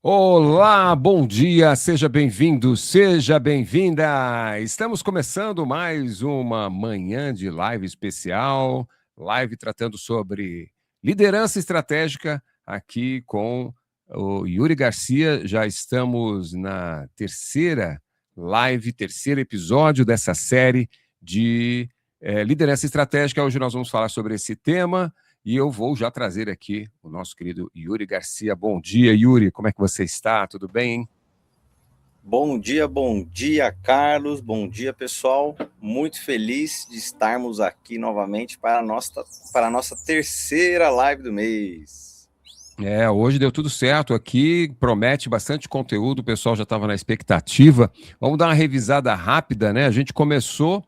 Olá, bom dia, seja bem-vindo, seja bem-vinda. Estamos começando mais uma manhã de live especial, live tratando sobre liderança estratégica aqui com o Yuri Garcia. Já estamos na terceira live, terceiro episódio dessa série de liderança estratégica. Hoje nós vamos falar sobre esse tema. E eu vou já trazer aqui o nosso querido Yuri Garcia. Bom dia, Yuri. Como é que você está? Tudo bem? Bom dia, Carlos. Bom dia, pessoal. Muito feliz de estarmos aqui novamente para a nossa terceira live do mês. Hoje deu tudo certo aqui, promete bastante conteúdo, o pessoal já estava na expectativa. Vamos dar uma revisada rápida, né? A gente começou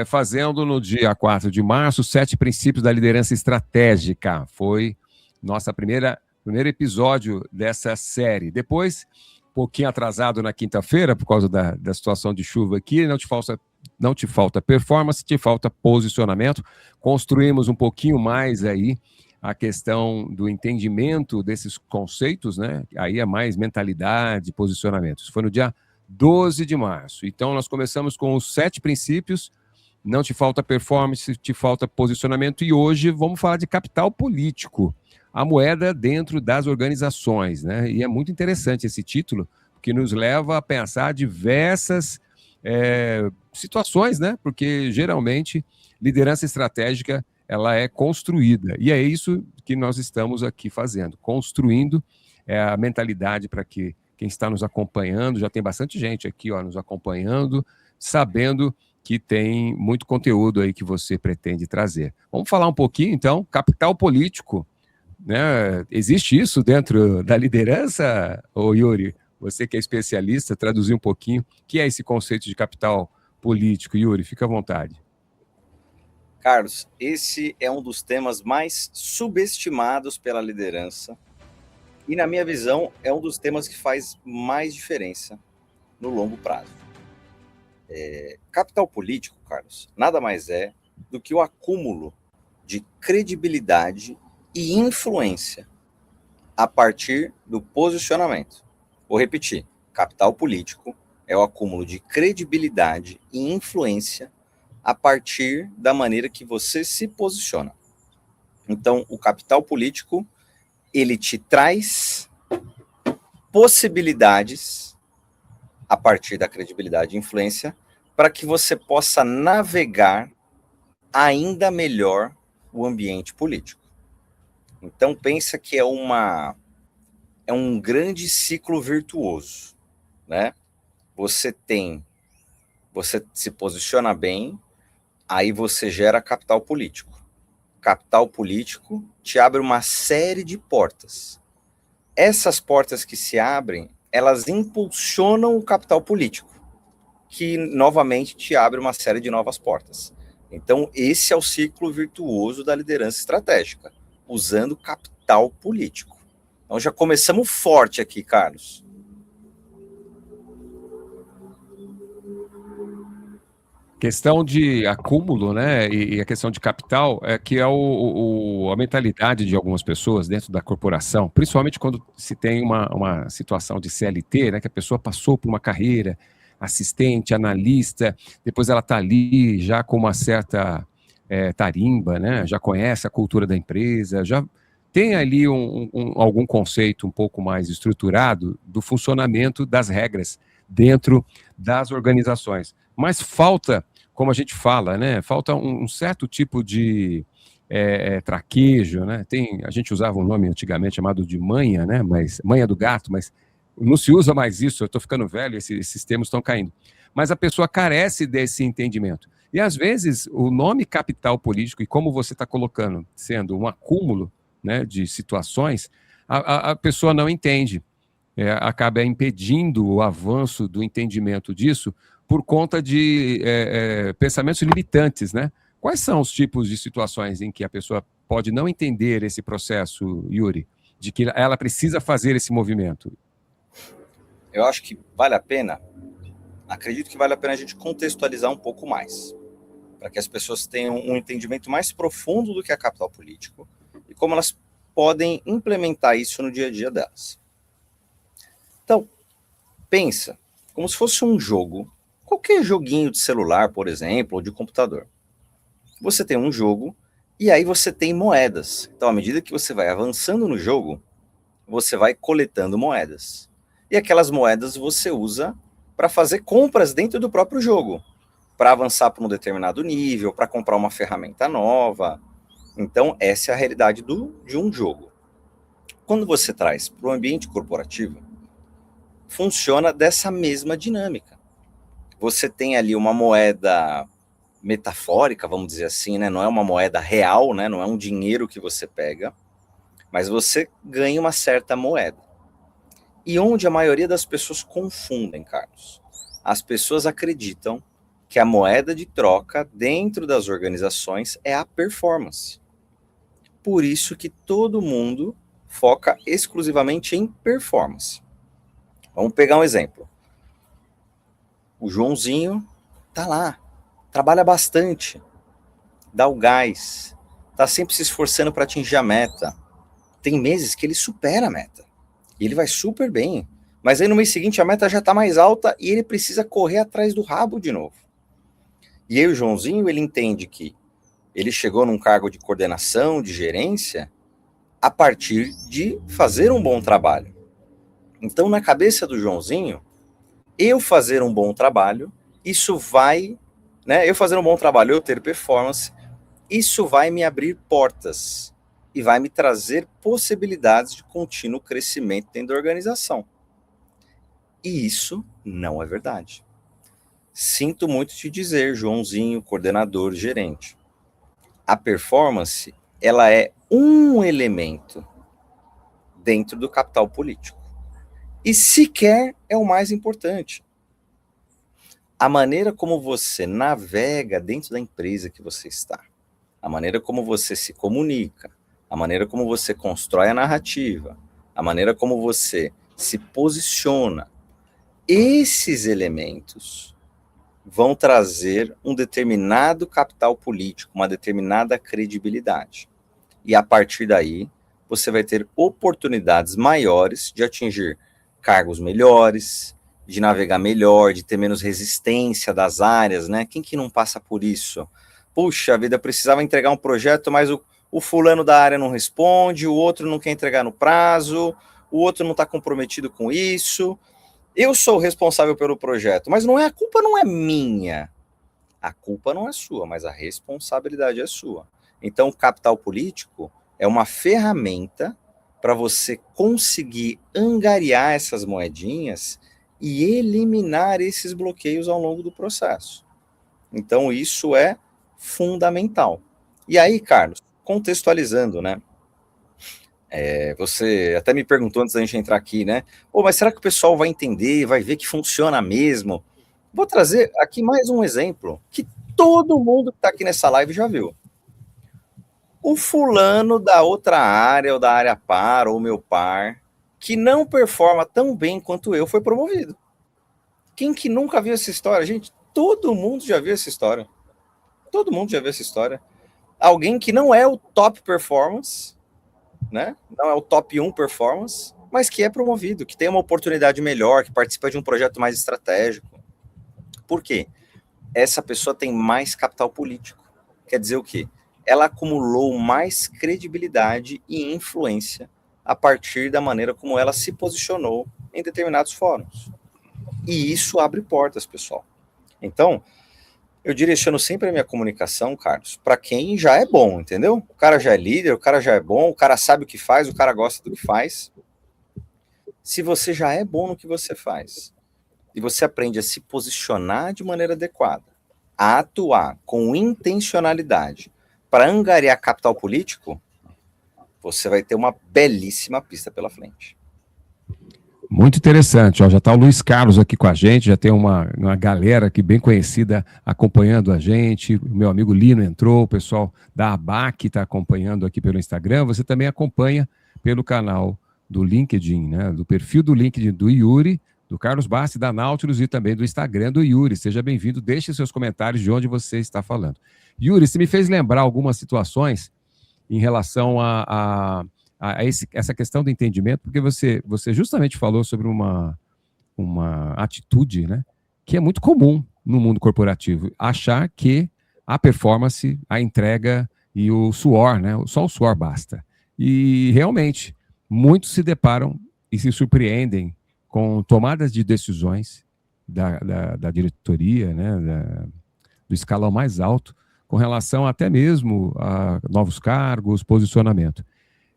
fazendo no dia 4 de março 7 princípios da liderança estratégica. Foi nosso primeiro episódio dessa série. Depois, um pouquinho atrasado na quinta-feira, por causa da situação de chuva aqui, não te falta performance, te falta posicionamento. Construímos um pouquinho mais aí a questão do entendimento desses conceitos, né? Aí é mais mentalidade, posicionamento. Isso foi no dia 12 de março. Então, nós começamos com os 7 princípios. Não te falta performance, te falta posicionamento. E hoje vamos falar de capital político, a moeda dentro das organizações, né? E é muito interessante esse título, porque nos leva a pensar diversas situações, né? Porque geralmente liderança estratégica ela é construída. E é isso que nós estamos aqui fazendo, construindo a mentalidade para que quem está nos acompanhando, já tem bastante gente aqui nos acompanhando, sabendo que tem muito conteúdo aí que você pretende trazer. Vamos falar um pouquinho, então, capital político, né? Existe isso dentro da liderança, ô Yuri? Você que é especialista, traduzir um pouquinho, o que é esse conceito de capital político, Yuri? Fica à vontade. Carlos, esse é um dos temas mais subestimados pela liderança e, na minha visão, é um dos temas que faz mais diferença no longo prazo. Capital político, Carlos, nada mais é do que o acúmulo de credibilidade e influência a partir do posicionamento. Vou repetir, capital político é o acúmulo de credibilidade e influência a partir da maneira que você se posiciona. Então, o capital político, ele te traz possibilidades a partir da credibilidade e influência para que você possa navegar ainda melhor o ambiente político. Então, pensa que é um grande ciclo virtuoso, né? Você se posiciona bem, aí você gera capital político. Capital político te abre uma série de portas. Essas portas que se abrem, elas impulsionam o capital político, que novamente te abre uma série de novas portas. Então, esse é o ciclo virtuoso da liderança estratégica, usando capital político. Então, já começamos forte aqui, Carlos. Questão de acúmulo, né, e a questão de capital, que é a mentalidade de algumas pessoas dentro da corporação, principalmente quando se tem uma situação de CLT, né, que a pessoa passou por uma carreira, assistente, analista, depois ela está ali já com uma certa tarimba, né, já conhece a cultura da empresa, já tem ali algum conceito um pouco mais estruturado do funcionamento das regras dentro das organizações. Mas falta, como a gente fala, né? Falta um certo tipo de traquejo, né? A gente usava um nome antigamente chamado de manha, né? Mas manha do gato, mas não se usa mais isso. Eu estou ficando velho, esses termos estão caindo. Mas a pessoa carece desse entendimento. E às vezes o nome capital político, e como você está colocando, sendo um acúmulo, né, de situações, a pessoa não entende. Acaba impedindo o avanço do entendimento disso por conta de pensamentos limitantes, né? Quais são os tipos de situações em que a pessoa pode não entender esse processo, Yuri, de que ela precisa fazer esse movimento? Eu acho que vale a pena acredito que vale a pena a gente contextualizar um pouco mais, para que as pessoas tenham um entendimento mais profundo do que é capital político e como elas podem implementar isso no dia a dia delas. Então, pensa como se fosse um jogo, qualquer joguinho de celular, por exemplo, ou de computador. Você tem um jogo e aí você tem moedas. Então, à medida que você vai avançando no jogo, você vai coletando moedas. E aquelas moedas você usa para fazer compras dentro do próprio jogo, para avançar para um determinado nível, para comprar uma ferramenta nova. Então, essa é a realidade de um jogo. Quando você traz para o ambiente corporativo, funciona dessa mesma dinâmica. Você tem ali uma moeda metafórica, vamos dizer assim, né? Não é uma moeda real, né? Não é um dinheiro que você pega, mas você ganha uma certa moeda. E onde a maioria das pessoas confundem, Carlos? As pessoas acreditam que a moeda de troca dentro das organizações é a performance. Por isso que todo mundo foca exclusivamente em performance. Vamos pegar um exemplo. O Joãozinho tá lá, trabalha bastante, dá o gás, tá sempre se esforçando para atingir a meta. Tem meses que ele supera a meta. E ele vai super bem. Mas aí no mês seguinte a meta já está mais alta e ele precisa correr atrás do rabo de novo. E aí o Joãozinho, ele entende que ele chegou num cargo de coordenação, de gerência, a partir de fazer um bom trabalho. Então, na cabeça do Joãozinho, eu fazer um bom trabalho, isso vai, né? Eu fazer um bom trabalho, eu ter performance, isso vai me abrir portas e vai me trazer possibilidades de contínuo crescimento dentro da organização. E isso não é verdade. Sinto muito te dizer, Joãozinho, coordenador, gerente. A performance, ela é um elemento dentro do capital político. E sequer é o mais importante. A maneira como você navega dentro da empresa que você está, a maneira como você se comunica, a maneira como você constrói a narrativa, a maneira como você se posiciona, esses elementos vão trazer um determinado capital político, uma determinada credibilidade. E a partir daí, você vai ter oportunidades maiores de atingir cargos melhores, de navegar melhor, de ter menos resistência das áreas, né? Quem que não passa por isso? Puxa vida, precisava entregar um projeto, mas o fulano da área não responde, o outro não quer entregar no prazo, o outro não está comprometido com isso. Eu sou o responsável pelo projeto, mas a culpa não é minha. A culpa não é sua, mas a responsabilidade é sua. Então, o capital político é uma ferramenta para você conseguir angariar essas moedinhas e eliminar esses bloqueios ao longo do processo. Então, isso é fundamental. E aí, Carlos, contextualizando, né? Você até me perguntou antes da gente entrar aqui, né? Mas será que o pessoal vai entender, vai ver que funciona mesmo? Vou trazer aqui mais um exemplo que todo mundo que está aqui nessa live já viu. O fulano da outra área, ou da área par, ou meu par, que não performa tão bem quanto eu, foi promovido. Quem que nunca viu essa história? Gente, todo mundo já viu essa história. Todo mundo já viu essa história. Alguém que não é o top performance, né? Não é o top 1 performance, mas que é promovido, que tem uma oportunidade melhor, que participa de um projeto mais estratégico. Por quê? Essa pessoa tem mais capital político. Quer dizer o quê? Ela acumulou mais credibilidade e influência a partir da maneira como ela se posicionou em determinados fóruns. E isso abre portas, pessoal. Então, eu direciono sempre a minha comunicação, Carlos, para quem já é bom, entendeu? O cara já é líder, o cara já é bom, o cara sabe o que faz, o cara gosta do que faz. Se você já é bom no que você faz, e você aprende a se posicionar de maneira adequada, a atuar com intencionalidade para angariar capital político, você vai ter uma belíssima pista pela frente. Muito interessante, ó, já está o Luiz Carlos aqui com a gente, já tem uma galera aqui bem conhecida acompanhando a gente, o meu amigo Lino entrou, o pessoal da ABAC está acompanhando aqui pelo Instagram, você também acompanha pelo canal do LinkedIn, né, do perfil do LinkedIn do Yuri, do Carlos Bassi, da Nautilus e também do Instagram do Yuri. Seja bem-vindo, deixe seus comentários de onde você está falando. Yuri, você me fez lembrar algumas situações em relação essa questão do entendimento, porque você justamente falou sobre uma atitude, né, que é muito comum no mundo corporativo, achar que a performance, a entrega e o suor, né, só o suor basta. E realmente, muitos se deparam e se surpreendem com tomadas de decisões da diretoria, né, do escalão mais alto, com relação até mesmo a novos cargos, posicionamento.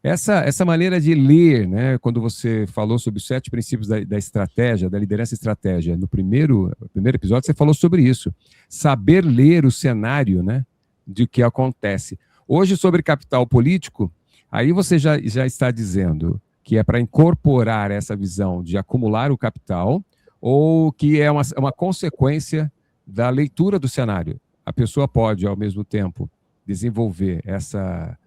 Essa maneira de ler, né, quando você falou sobre os 7 princípios da estratégia, da liderança e estratégia, no primeiro episódio você falou sobre isso. Saber ler o cenário, né, de que acontece. Hoje, sobre capital político, aí você já está dizendo que é para incorporar essa visão de acumular o capital, ou que é uma consequência da leitura do cenário. A pessoa pode, ao mesmo tempo, desenvolver essa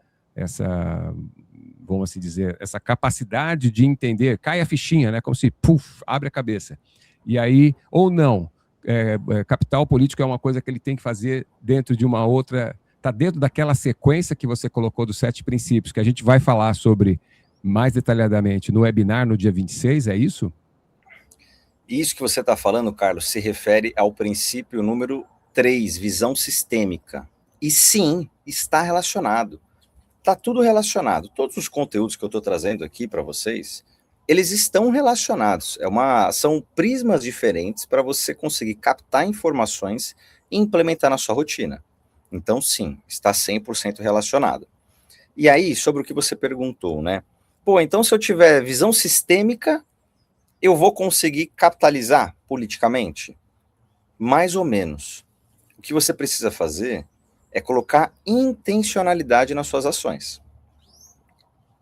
vamos assim dizer, essa capacidade de entender, cai a fichinha, né? Como se, puf, abre a cabeça. E aí, ou não, capital político é uma coisa que ele tem que fazer dentro de uma outra, está dentro daquela sequência que você colocou dos 7 princípios, que a gente vai falar sobre mais detalhadamente no webinar no dia 26, é isso? Isso que você está falando, Carlos, se refere ao princípio número 3, visão sistêmica. E sim, está relacionado. Está tudo relacionado. Todos os conteúdos que eu estou trazendo aqui para vocês, eles estão relacionados. São prismas diferentes para você conseguir captar informações e implementar na sua rotina. Então, sim, está 100% relacionado. E aí, sobre o que você perguntou, né? Pô, então se eu tiver visão sistêmica, eu vou conseguir capitalizar politicamente? Mais ou menos. O que você precisa fazer é colocar intencionalidade nas suas ações.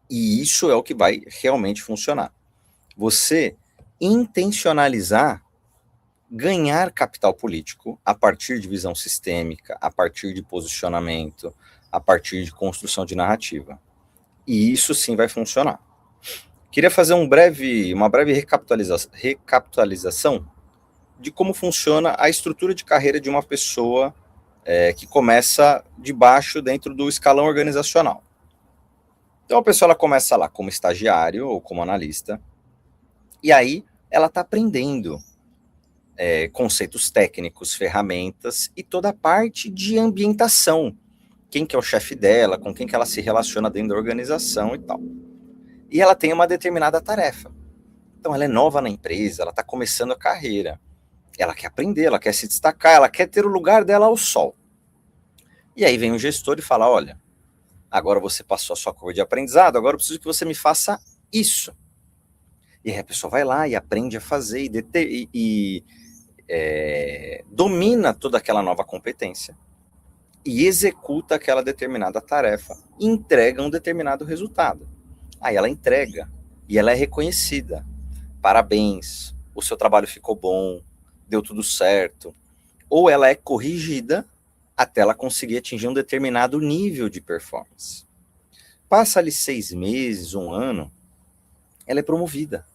E isso é o que vai realmente funcionar. Você intencionalizar ganhar capital político a partir de visão sistêmica, a partir de posicionamento, a partir de construção de narrativa. E isso sim vai funcionar. Queria fazer uma breve recapitalização de como funciona a estrutura de carreira de uma pessoa que começa de baixo dentro do escalão organizacional. Então a pessoa ela começa lá como estagiário ou como analista, e aí ela está aprendendo conceitos técnicos, ferramentas e toda a parte de ambientação. Quem que é o chefe dela, com quem que ela se relaciona dentro da organização e tal. E ela tem uma determinada tarefa. Então ela é nova na empresa, ela está começando a carreira. Ela quer aprender, ela quer se destacar, ela quer ter o lugar dela ao sol. E aí vem o gestor e fala, olha, agora você passou a sua curva de aprendizado, agora eu preciso que você me faça isso. E aí a pessoa vai lá e aprende a fazer e domina toda aquela nova competência e executa aquela determinada tarefa e entrega um determinado resultado. Aí ela entrega e ela é reconhecida. Parabéns, o seu trabalho ficou bom, deu tudo certo. Ou ela é corrigida até ela conseguir atingir um determinado nível de performance. Passa ali 6 meses, 1 ano, ela é promovida.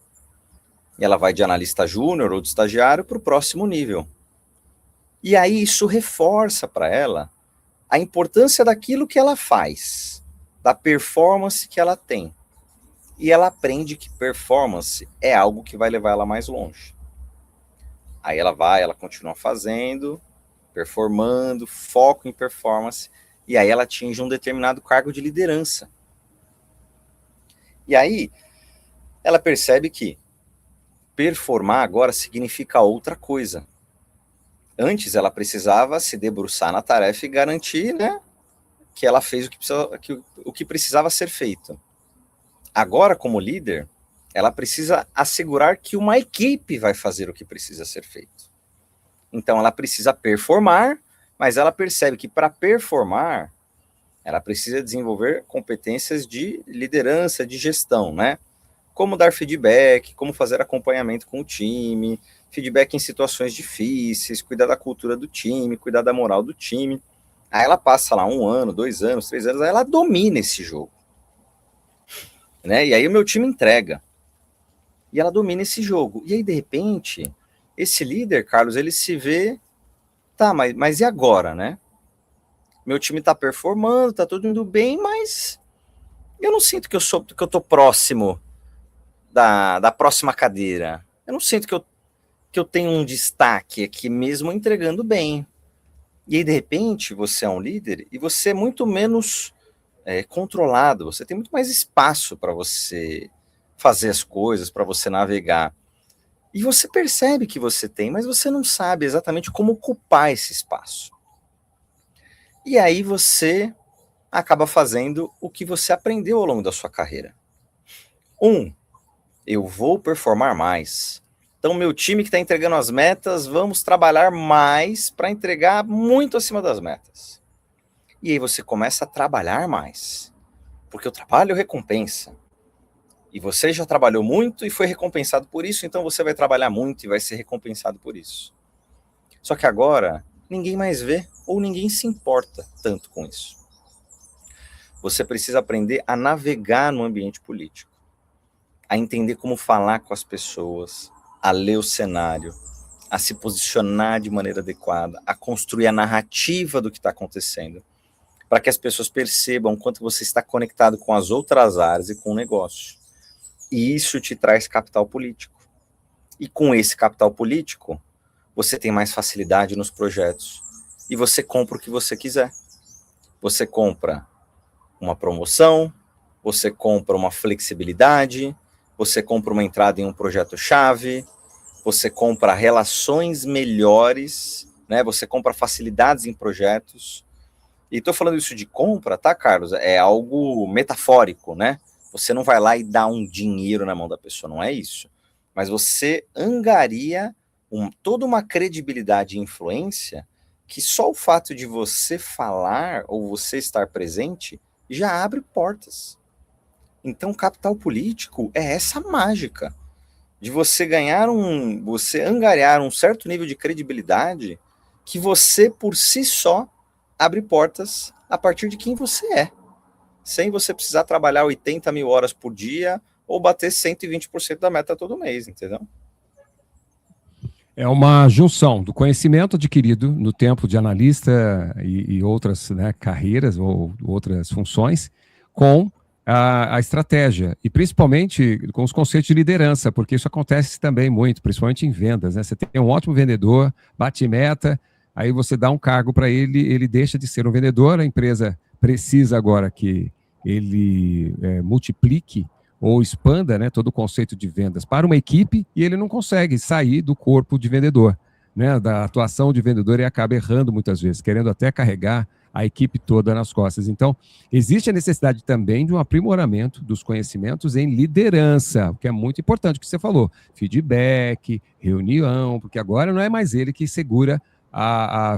E ela vai de analista júnior ou de estagiário para o próximo nível. E aí isso reforça para ela a importância daquilo que ela faz, da performance que ela tem. E ela aprende que performance é algo que vai levar ela mais longe. Aí ela continua fazendo, performando, foco em performance, e aí ela atinge um determinado cargo de liderança. E aí ela percebe que performar agora significa outra coisa. Antes ela precisava se debruçar na tarefa e garantir, né, que ela fez o que precisava ser feito. Agora, como líder, ela precisa assegurar que uma equipe vai fazer o que precisa ser feito. Então ela precisa performar, mas ela percebe que para performar, ela precisa desenvolver competências de liderança, de gestão, né? Como dar feedback, como fazer acompanhamento com o time, feedback em situações difíceis, cuidar da cultura do time, cuidar da moral do time. Aí ela passa lá 1 ano, 2 anos, 3 anos, aí ela domina esse jogo. Né? E aí o meu time entrega. E ela domina esse jogo. E aí, de repente, esse líder, Carlos, ele se vê, tá, mas e agora, né? Meu time tá performando, tá tudo indo bem, mas eu não sinto que eu tô próximo da próxima cadeira. Eu não sinto que eu tenho um destaque aqui mesmo entregando bem. E aí, de repente, você é um líder e você é muito menos controlado, você tem muito mais espaço para você fazer as coisas, para você navegar. E você percebe que você tem, mas você não sabe exatamente como ocupar esse espaço. E aí você acaba fazendo o que você aprendeu ao longo da sua carreira. Eu vou performar mais. Então, meu time que está entregando as metas, vamos trabalhar mais para entregar muito acima das metas. E aí você começa a trabalhar mais, porque o trabalho recompensa. E você já trabalhou muito e foi recompensado por isso, então você vai trabalhar muito e vai ser recompensado por isso. Só que agora, ninguém mais vê ou ninguém se importa tanto com isso. Você precisa aprender a navegar no ambiente político, a entender como falar com as pessoas, a ler o cenário, a se posicionar de maneira adequada, a construir a narrativa do que está acontecendo, para que as pessoas percebam o quanto você está conectado com as outras áreas e com o negócio. E isso te traz capital político. E com esse capital político, você tem mais facilidade nos projetos. E você compra o que você quiser. Você compra uma promoção, você compra uma flexibilidade, você compra uma entrada em um projeto-chave, você compra relações melhores, né? Você compra facilidades em projetos. E estou falando isso de compra, tá, Carlos? É algo metafórico, né? Você não vai lá e dá um dinheiro na mão da pessoa, não é isso. Mas você angaria toda uma credibilidade e influência que só o fato de você falar ou você estar presente já abre portas. Então, capital político é essa mágica de você você angariar um certo nível de credibilidade que você, por si só, abre portas a partir de quem você é, sem você precisar trabalhar 80 mil horas por dia ou bater 120% da meta todo mês, entendeu? É uma junção do conhecimento adquirido no tempo de analista e outras, né, carreiras ou outras funções com a estratégia e principalmente com os conceitos de liderança, porque isso acontece também muito, principalmente em vendas, né? Você tem um ótimo vendedor, bate meta, aí você dá um cargo para ele, ele deixa de ser um vendedor, a empresa precisa agora que ele multiplique ou expanda, né, todo o conceito de vendas para uma equipe e ele não consegue sair do corpo de vendedor, né, da atuação de vendedor e acaba errando muitas vezes, querendo até carregar a equipe toda nas costas. Então, existe a necessidade também de um aprimoramento dos conhecimentos em liderança, o que é muito importante, o que você falou, feedback, reunião, porque agora não é mais ele que segura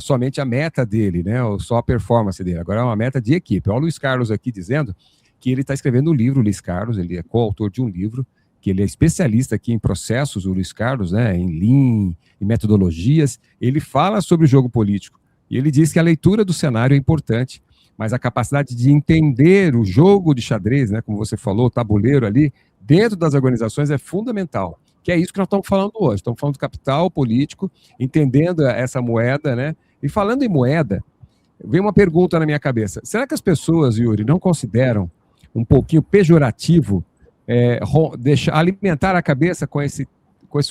somente a meta dele, né, ou só a performance dele, agora é uma meta de equipe. Olha o Luiz Carlos aqui dizendo que ele está escrevendo um livro, o Luiz Carlos, ele é coautor de um livro, que ele é especialista aqui em processos, o Luiz Carlos, né, em Lean, em metodologias, ele fala sobre o jogo político, e ele diz que a leitura do cenário é importante, mas a capacidade de entender o jogo de xadrez, né, como você falou, o tabuleiro ali, dentro das organizações é fundamental, que é isso que nós estamos falando hoje, estamos falando do capital político, entendendo essa moeda, né, e falando em moeda, veio uma pergunta na minha cabeça, será que as pessoas, Yuri, não consideram um pouquinho pejorativo, alimentar a cabeça com esse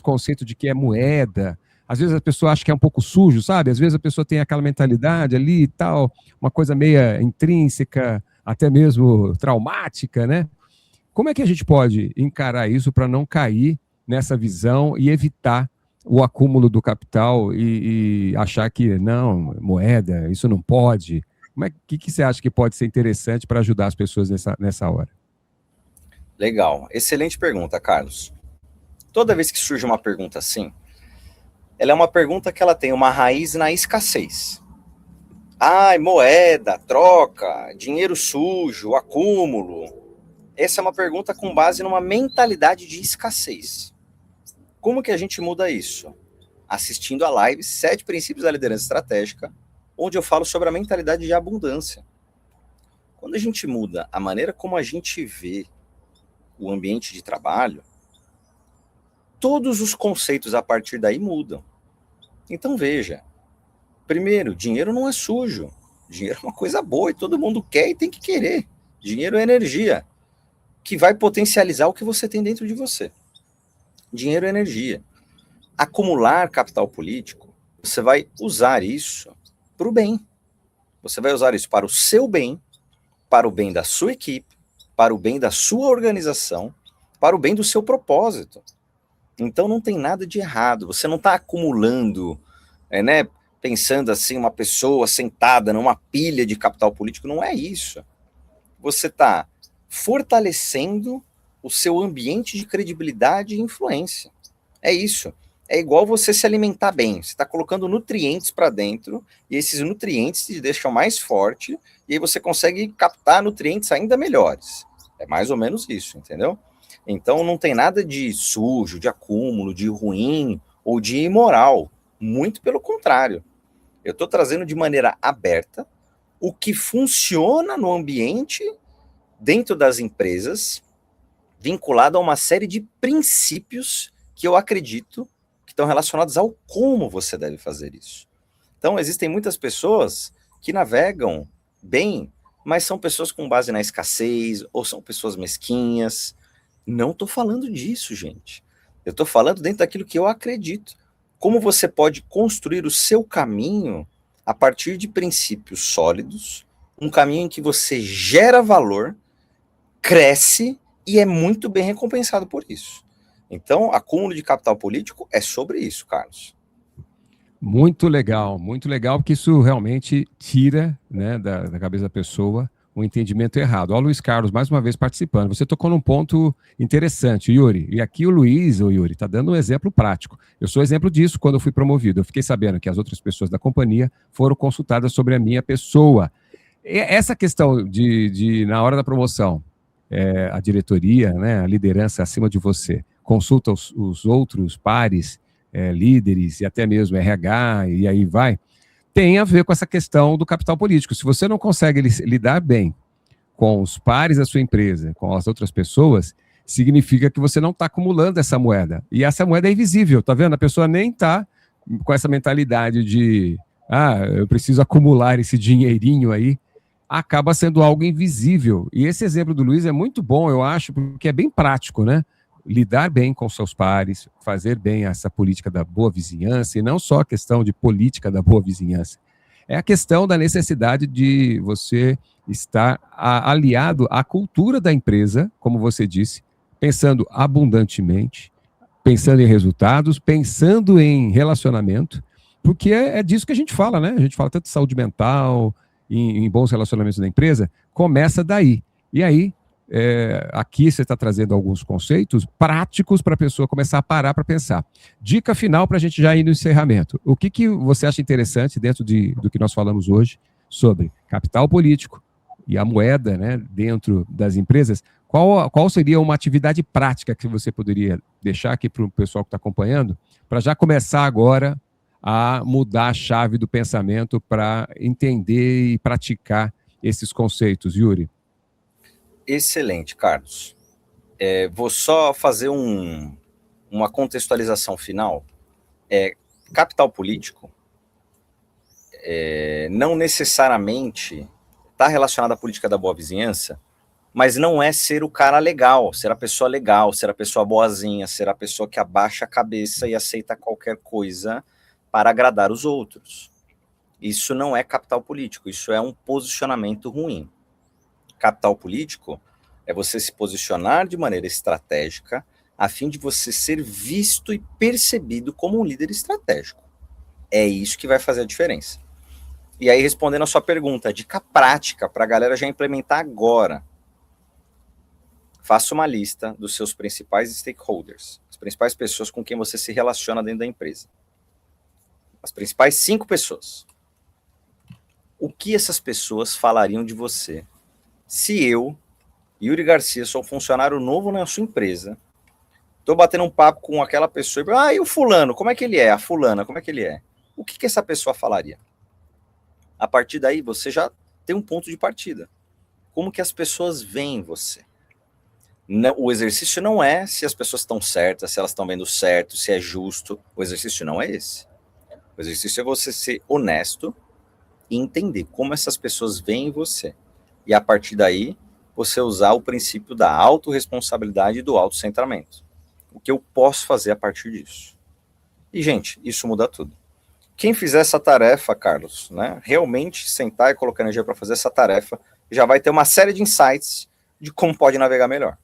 conceito de que é moeda? Às vezes a pessoa acha que é um pouco sujo, sabe? Às vezes a pessoa tem aquela mentalidade ali e tal, uma coisa meia intrínseca, até mesmo traumática, né? Como é que a gente pode encarar isso para não cair nessa visão e evitar o acúmulo do capital e achar que, não, moeda, isso não pode? O que você acha que pode ser interessante para ajudar as pessoas nessa hora? Legal. Excelente pergunta, Carlos. Toda vez que surge uma pergunta assim, ela é uma pergunta que ela tem uma raiz na escassez. Ai, moeda, troca, dinheiro sujo, acúmulo. Essa é uma pergunta com base numa mentalidade de escassez. Como que a gente muda isso? Assistindo a live 7 Princípios da Liderança Estratégica, onde eu falo sobre a mentalidade de abundância. Quando a gente muda a maneira como a gente vê o ambiente de trabalho, todos os conceitos a partir daí mudam. Então veja, primeiro, dinheiro não é sujo, dinheiro é uma coisa boa e todo mundo quer e tem que querer. Dinheiro é energia, que vai potencializar o que você tem dentro de você. Dinheiro é energia. Acumular capital político, você vai usar isso para o bem. Você vai usar isso para o seu bem, para o bem da sua equipe, para o bem da sua organização, para o bem do seu propósito. Então não tem nada de errado. Você não está acumulando, né, pensando assim, uma pessoa sentada numa pilha de capital político. Não é isso. Você está fortalecendo o seu ambiente de credibilidade e influência. É isso. É igual você se alimentar bem. Você está colocando nutrientes para dentro e esses nutrientes te deixam mais forte e aí você consegue captar nutrientes ainda melhores. É mais ou menos isso, entendeu? Então não tem nada de sujo, de acúmulo, de ruim ou de imoral. Muito pelo contrário. Eu estou trazendo de maneira aberta o que funciona no ambiente dentro das empresas, vinculado a uma série de princípios que eu acredito que estão relacionados ao como você deve fazer isso. Então, existem muitas pessoas que navegam bem, mas são pessoas com base na escassez, ou são pessoas mesquinhas. Não estou falando disso, gente. Eu estou falando dentro daquilo que eu acredito. Como você pode construir o seu caminho a partir de princípios sólidos, um caminho em que você gera valor, cresce e é muito bem recompensado por isso. Então, acúmulo de capital político é sobre isso, Carlos. Muito legal, porque isso realmente tira, né, da cabeça da pessoa um entendimento errado. Ó, Luiz Carlos, mais uma vez participando. Você tocou num ponto interessante, Yuri. E aqui o Luiz, o Yuri, está dando um exemplo prático. Eu sou exemplo disso quando eu fui promovido. Eu fiquei sabendo que as outras pessoas da companhia foram consultadas sobre a minha pessoa. E essa questão de na hora da promoção, a diretoria, né, a liderança acima de você, consulta os outros pares, líderes e até mesmo RH, e aí vai, tem a ver com essa questão do capital político. Se você não consegue lidar bem com os pares da sua empresa, com as outras pessoas, significa que você não está acumulando essa moeda. E essa moeda é invisível, tá vendo? A pessoa nem está com essa mentalidade de, eu preciso acumular esse dinheirinho aí, acaba sendo algo invisível. E esse exemplo do Luiz é muito bom, eu acho, porque é bem prático, né? Lidar bem com seus pares, fazer bem essa política da boa vizinhança, e não só a questão de política da boa vizinhança. É a questão da necessidade de você estar aliado à cultura da empresa, como você disse, pensando abundantemente, pensando em resultados, pensando em relacionamento, porque é disso que a gente fala, né? A gente fala tanto de saúde mental, em bons relacionamentos da empresa, começa daí. E aí, aqui você está trazendo alguns conceitos práticos para a pessoa começar a parar para pensar. Dica final para a gente já ir no encerramento. O que você acha interessante dentro do que nós falamos hoje sobre capital político e a moeda, né, dentro das empresas? Qual seria uma atividade prática que você poderia deixar aqui para o pessoal que está acompanhando, para já começar agora a mudar a chave do pensamento para entender e praticar esses conceitos, Yuri? Excelente, Carlos. Vou só fazer uma contextualização final. Capital político não necessariamente está relacionado à política da boa vizinhança, mas não é ser o cara legal, ser a pessoa legal, ser a pessoa boazinha, ser a pessoa que abaixa a cabeça e aceita qualquer coisa para agradar os outros. Isso não é capital político, isso é um posicionamento ruim. Capital político é você se posicionar de maneira estratégica a fim de você ser visto e percebido como um líder estratégico. É isso que vai fazer a diferença. E aí, respondendo a sua pergunta, dica prática para a galera já implementar agora. Faça uma lista dos seus principais stakeholders, as principais pessoas com quem você se relaciona dentro da empresa. As principais 5 pessoas. O que essas pessoas falariam de você se eu, Yuri Garcia, sou um funcionário novo na sua empresa, estou batendo um papo com aquela pessoa, e o fulano, como é que ele é? A fulana, como é que ele é? O que essa pessoa falaria? A partir daí, você já tem um ponto de partida. Como que as pessoas veem você? O exercício não é se as pessoas estão certas, se elas estão vendo certo, se é justo. O exercício não é esse. O exercício é você ser honesto e entender como essas pessoas veem você. E a partir daí, você usar o princípio da autorresponsabilidade e do autocentramento. O que eu posso fazer a partir disso? E, gente, isso muda tudo. Quem fizer essa tarefa, Carlos, né, realmente sentar e colocar energia para fazer essa tarefa, já vai ter uma série de insights de como pode navegar melhor.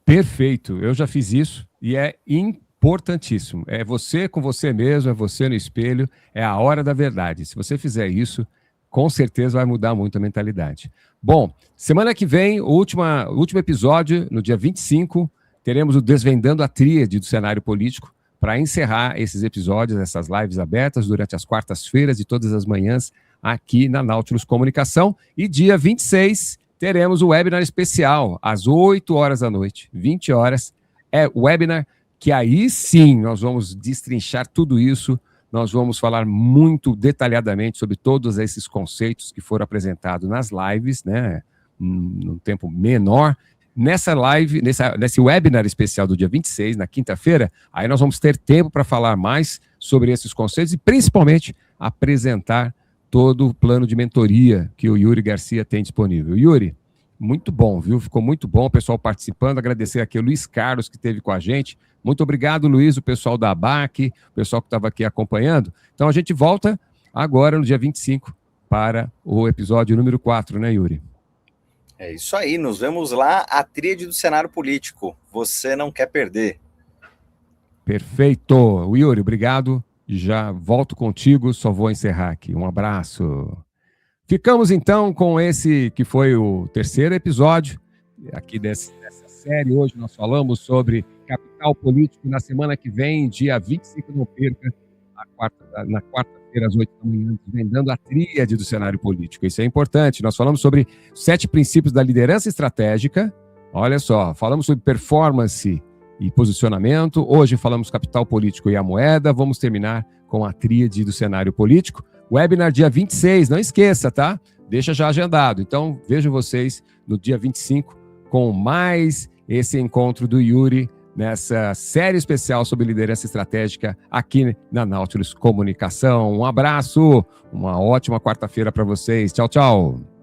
Perfeito, eu já fiz isso e é importantíssimo. É você com você mesmo, é você no espelho, é a hora da verdade. Se você fizer isso, com certeza vai mudar muito a mentalidade. Bom, semana que vem, o último episódio, no dia 25, teremos o Desvendando a Tríade do Cenário Político, para encerrar esses episódios, essas lives abertas durante as quartas-feiras e todas as manhãs aqui na Nautilus Comunicação. E dia 26 teremos o webinar especial, às 8 horas da noite, 20 horas. É o webinar que aí sim nós vamos destrinchar tudo isso, nós vamos falar muito detalhadamente sobre todos esses conceitos que foram apresentados nas lives, né, num tempo menor. Nessa live, nesse webinar especial do dia 26, na quinta-feira, aí nós vamos ter tempo para falar mais sobre esses conceitos e principalmente apresentar todo o plano de mentoria que o Yuri Garcia tem disponível. Yuri, muito bom, viu? Ficou muito bom o pessoal participando. Agradecer aqui o Luiz Carlos, que esteve com a gente. Muito obrigado, Luiz, o pessoal da ABAC, o pessoal que estava aqui acompanhando. Então, a gente volta agora no dia 25 para o episódio número 4, né, Yuri? É isso aí, nos vemos lá, a tríade do cenário político. Você não quer perder. Perfeito. Yuri, obrigado. Já volto contigo, só vou encerrar aqui. Um abraço. Ficamos então com esse que foi o terceiro episódio aqui dessa série. Hoje nós falamos sobre capital político. Na semana que vem, dia 25, não perca, na quarta-feira, às 8 da manhã, desvendando a tríade do cenário político. Isso é importante. Nós falamos sobre 7 princípios da liderança estratégica. Olha só, falamos sobre performance e posicionamento. Hoje falamos capital político e a moeda. Vamos terminar com a tríade do cenário político. Webinar dia 26, não esqueça, tá? Deixa já agendado. Então, vejo vocês no dia 25 com mais esse encontro do Yuri nessa série especial sobre liderança estratégica aqui na Nautilus Comunicação. Um abraço, uma ótima quarta-feira para vocês. Tchau, tchau.